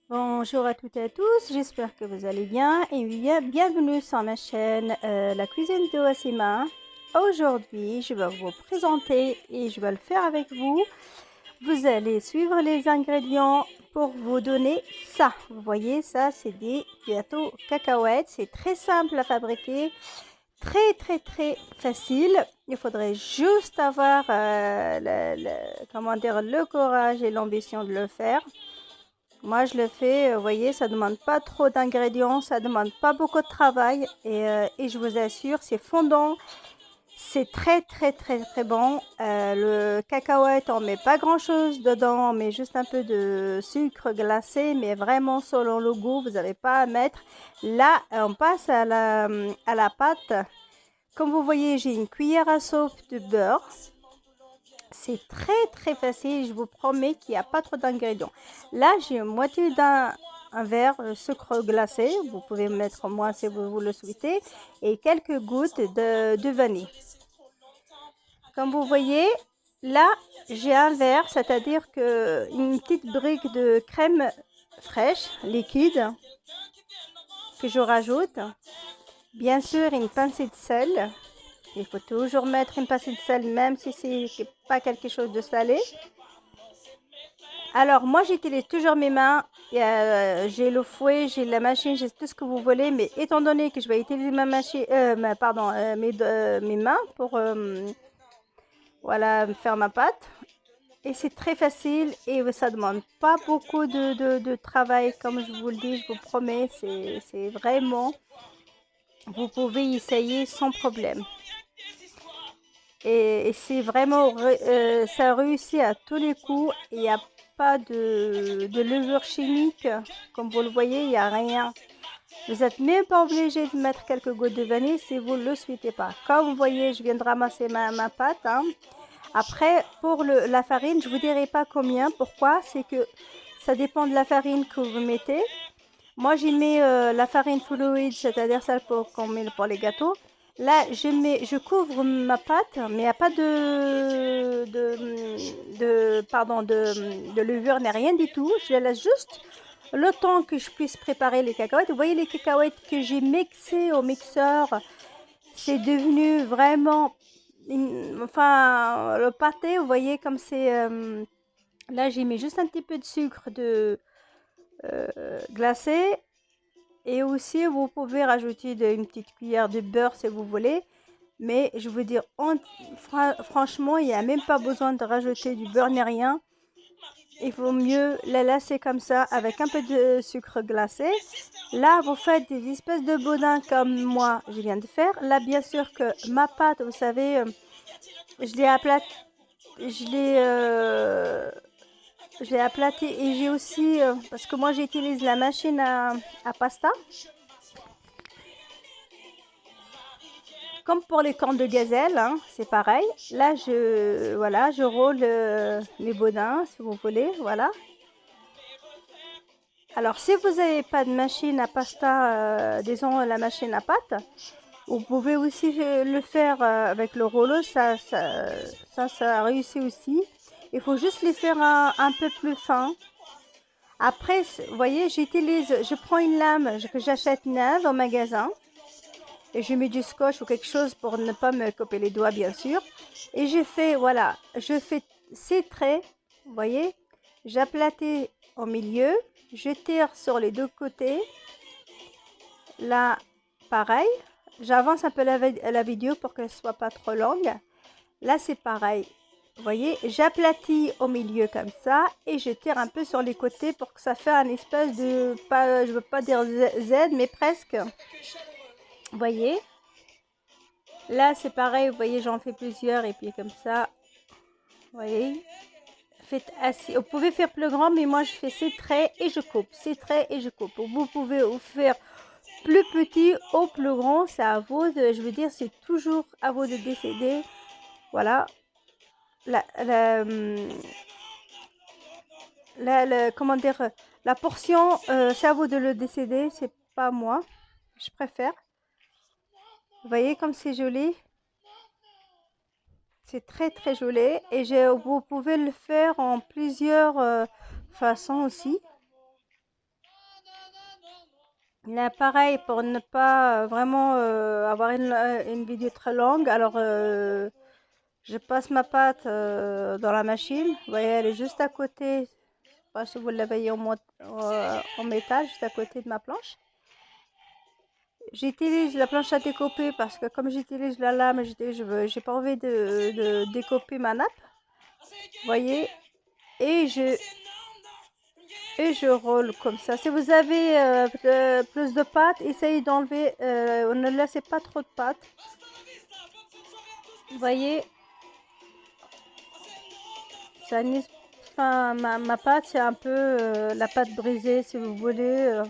Bonjour à toutes et à tous, j'espère que vous allez bien et bienvenue sur ma chaîne La cuisine de Wassima. Aujourd'hui, je vais vous présenter et je vais le faire avec vous. Vous allez suivre les ingrédients pour vous donner ça. Vous voyez, ça c'est des gâteaux cacahuètes. C'est très simple à fabriquer, très facile. Il faudrait juste avoir le courage et l'ambition de le faire. Moi, je le fais, vous voyez, ça demande pas trop d'ingrédients, ça demande pas beaucoup de travail et je vous assure, c'est fondant, c'est très bon. Le cacahuète, on met pas grand-chose dedans, on met juste un peu de sucre glacé, mais vraiment selon le goût, vous n'avez pas à mettre. Là, on passe à la pâte. Comme vous voyez, j'ai une cuillère à soupe de beurre. C'est très facile, je vous promets qu'il n'y a pas trop d'ingrédients. Là, j'ai moitié d'un verre sucre glacé, vous pouvez mettre moins si vous le souhaitez, et quelques gouttes de vanille. Comme vous voyez, là, j'ai un verre, c'est-à-dire que une petite brique de crème fraîche, liquide, que je rajoute. Bien sûr, une pincée de sel. Il faut toujours mettre une pincée de sel, même si c'est pas quelque chose de salé. Alors, moi, j'utilise toujours mes mains. J'ai le fouet, j'ai la machine, j'ai tout ce que vous voulez. Mais étant donné que je vais utiliser ma machine, mes mains pour voilà, faire ma pâte. Et c'est très facile et ça demande pas beaucoup de travail. Comme je vous le dis, je vous promets, c'est vraiment, vous pouvez essayer sans problème. Et c'est vraiment, ça réussit à tous les coups. Il n'y a pas de levure chimique. Comme vous le voyez, il n'y a rien. Vous n'êtes même pas obligé de mettre quelques gouttes de vanille si vous ne le souhaitez pas. Comme vous voyez, je viens de ramasser ma pâte. Hein. Après, pour la farine, je ne vous dirai pas combien. Pourquoi? C'est que ça dépend de la farine que vous mettez. Moi, j'y mets la farine fluide, c'est-à-dire celle qu'on met pour les gâteaux. Là, je couvre ma pâte, mais il n'y a pas de levure, ni rien du tout. Je laisse juste le temps que je puisse préparer les cacahuètes. Vous voyez les cacahuètes que j'ai mixées au mixeur, c'est devenu vraiment, enfin, le pâté, vous voyez comme c'est, là j'ai mis juste un petit peu de sucre glacé. Et aussi, vous pouvez rajouter une petite cuillère de beurre si vous voulez. Mais je veux dire, franchement, il n'y a même pas besoin de rajouter du beurre ni rien. Il vaut mieux la laisser comme ça avec un peu de sucre glacé. Là, vous faites des espèces de boudins comme moi, je viens de faire. Là, bien sûr que ma pâte, vous savez, je l'ai aplatie. Je l'ai aplati et j'ai aussi, parce que moi j'utilise la machine à pasta. Comme pour les cornes de gazelle, hein, c'est pareil. Là, voilà, je roule mes boudins, si vous voulez, voilà. Alors, si vous n'avez pas de machine à pasta, disons la machine à pâte, vous pouvez aussi le faire avec le rouleau, ça réussit aussi. Il faut juste les faire un peu plus fins. Après, vous voyez, je prends une lame que j'achète neuve au magasin. Et je mets du scotch ou quelque chose pour ne pas me couper les doigts, bien sûr. Et je fais, voilà, je fais ces traits, vous voyez, j'aplatis au milieu, je tire sur les deux côtés. Là, pareil, j'avance un peu la vidéo pour qu'elle ne soit pas trop longue. Là, c'est pareil. Vous voyez, j'aplatis au milieu comme ça et je tire un peu sur les côtés pour que ça fasse un espèce de, pas, je veux pas dire Z, mais presque. Vous voyez? Là, c'est pareil, vous voyez, j'en fais plusieurs et puis comme ça, vous voyez, faites assez. Vous pouvez faire plus grand, mais moi, je fais ces traits et je coupe, ces traits et je coupe. Vous pouvez vous faire plus petit ou plus grand, c'est à vous je veux dire, c'est toujours à vous de décider. Voilà. Comment dire, la portion, c'est à vous de le décider, c'est pas moi. Je préfère. Vous voyez comme c'est joli. C'est très joli et vous pouvez le faire en plusieurs façons aussi. Là, pareil, pour ne pas vraiment avoir une vidéo très longue, alors je passe ma pâte dans la machine. Vous voyez, elle est juste à côté. Je sais pas si vous la voyez en métal, juste à côté de ma planche. J'utilise la planche à découper parce que comme j'utilise la lame, j'ai pas envie de découper ma nappe. Vous voyez, et je roule comme ça. Si vous avez plus de pâte, essayez d'enlever, ne laissez pas trop de pâte. Vous voyez, ça enfin, ma pâte, c'est un peu la pâte brisée, si vous voulez,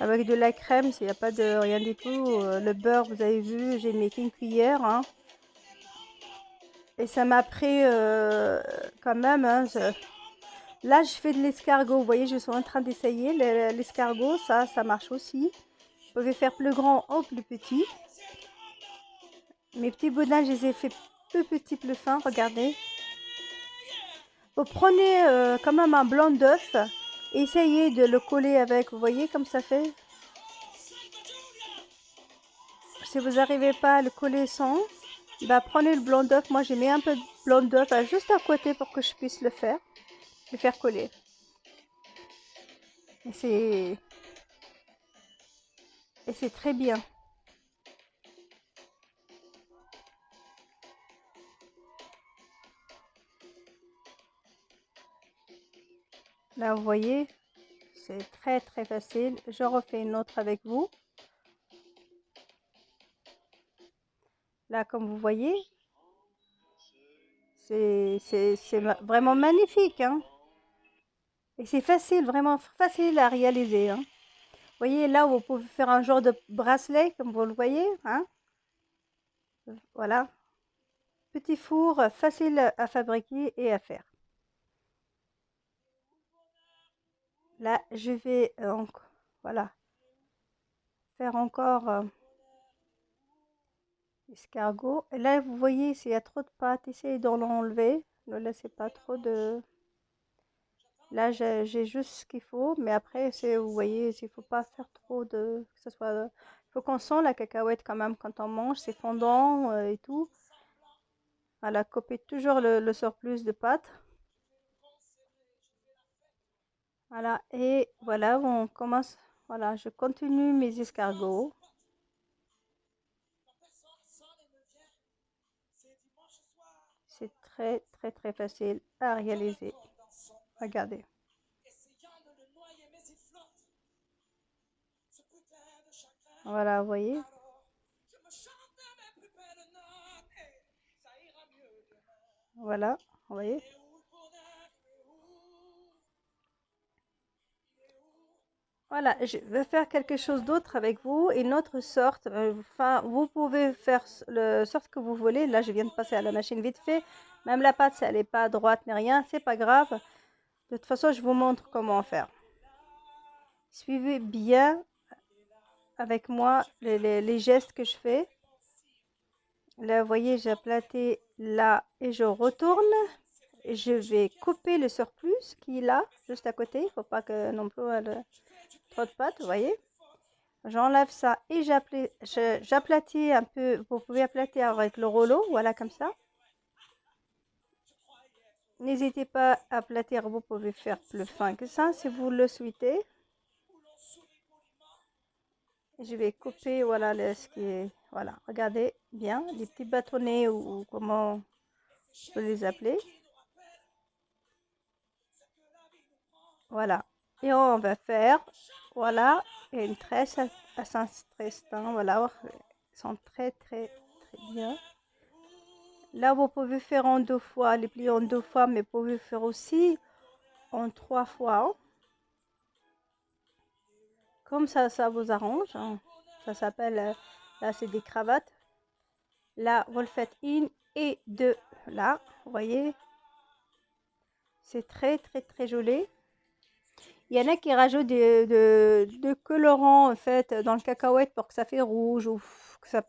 avec de la crème, s'il n'y a pas de rien du tout. Le beurre, vous avez vu, j'ai mis qu'une cuillère, hein. Et ça m'a pris quand même, hein, là, je fais de l'escargot. Vous voyez, je suis en train d'essayer l'escargot. Ça marche aussi. Vous pouvez faire plus grand ou plus petit. Mes petits boudins, je les ai fait plus petits, plus fins. Regardez. Vous prenez quand même un blanc d'œuf. Essayez de le coller avec. Vous voyez comme ça fait. Si vous n'arrivez pas à le coller sans, bah, prenez le blanc d'œuf. Moi, j'ai mis un peu de blanc d'œuf juste à côté pour que je puisse le faire coller. Et c'est très bien. Là, vous voyez, c'est très très facile. Je refais une autre avec vous. Là, comme vous voyez, c'est vraiment magnifique, hein. Et c'est facile, vraiment facile à réaliser, hein. Vous voyez, là, vous pouvez faire un genre de bracelet, comme vous le voyez, hein. Voilà. Petit four, facile à fabriquer et à faire. Là, je vais voilà, faire encore escargot. Et là, vous voyez, s'il y a trop de pâte, essayez d'en enlever. Ne laissez pas trop de... Là, j'ai juste ce qu'il faut, mais après, vous voyez, il faut pas faire trop de... Que ce soit... Il faut qu'on sent la cacahuète quand même quand on mange, c'est fondant et tout. Voilà, copiez toujours le surplus de pâte. Voilà, et voilà, on commence... Voilà, je continue mes escargots. C'est très, très, très facile à réaliser. Regardez. Voilà, vous voyez. Voilà, vous voyez. Voilà, je vais faire quelque chose d'autre avec vous, une autre sorte. Enfin, vous pouvez faire le sorte que vous voulez. Là, je viens de passer à la machine vite fait. Même la pâte, si elle n'est pas droite ni rien, c'est pas grave. De toute façon, je vous montre comment faire. Suivez bien avec moi les gestes que je fais. Là, vous voyez, j'ai aplati là et je retourne. Je vais couper le surplus qui est là, juste à côté. Il ne faut pas que non plus trop de pâte, vous voyez. J'enlève ça et j'aplatis un peu. Vous pouvez aplatir avec le rouleau, voilà comme ça. N'hésitez pas à aplatir, vous pouvez faire plus fin que ça si vous le souhaitez. Je vais couper, voilà, ce qui est, voilà, regardez bien, les petits bâtonnets ou comment vous les appelez. Voilà, et on va faire, voilà, une tresse à Saint-Tristan, voilà, ils sont très très très bien. Là, vous pouvez faire en 2 fois, les plier en 2 fois, mais vous pouvez faire aussi en 3 fois. Comme ça vous arrange, hein. Ça s'appelle, là, c'est des cravates. Là, vous le faites 1 et 2, là, vous voyez. C'est très, très, très joli. Il y en a qui rajoutent de colorants, en fait, dans le cacahuète pour que ça fait rouge ou que ça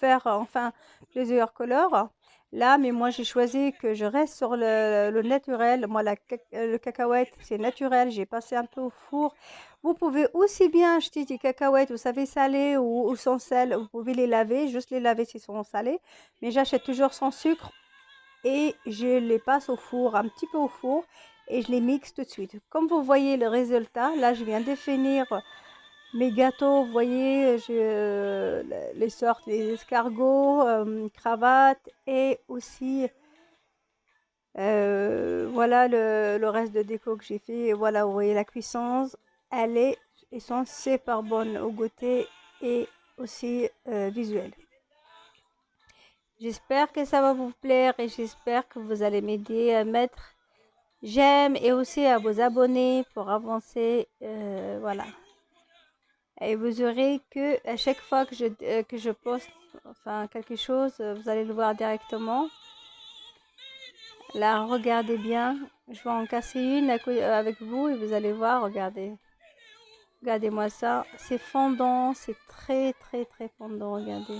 faire, enfin, plusieurs couleurs. là, mais moi j'ai choisi que je reste sur le naturel. Moi, le cacahuète, c'est naturel. J'ai passé un peu au four. Vous pouvez aussi bien acheter des cacahuètes, vous savez, salées ou sans sel. Vous pouvez les laver, juste les laver s'ils sont salés. Mais j'achète toujours sans sucre et je les passe au four, un petit peu au four, et je les mixe tout de suite. Comme vous voyez le résultat, là, je viens de finir mes gâteaux, vous voyez, les sortes, les escargots, cravates et aussi, voilà le reste de déco que j'ai fait. Et voilà, vous voyez la cuissance, ils sont super bonnes au goûter et aussi visuel. J'espère que ça va vous plaire et j'espère que vous allez m'aider à mettre j'aime et aussi à vous abonner pour avancer. Voilà. Et vous aurez que à chaque fois que je poste enfin quelque chose, vous allez le voir directement. Là, regardez bien. Je vais en casser une avec vous et vous allez voir, regardez. Regardez-moi ça. C'est fondant, c'est très très très fondant, regardez.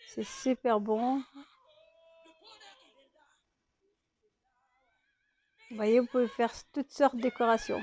C'est super bon. Vous voyez, vous pouvez faire toutes sortes de décorations.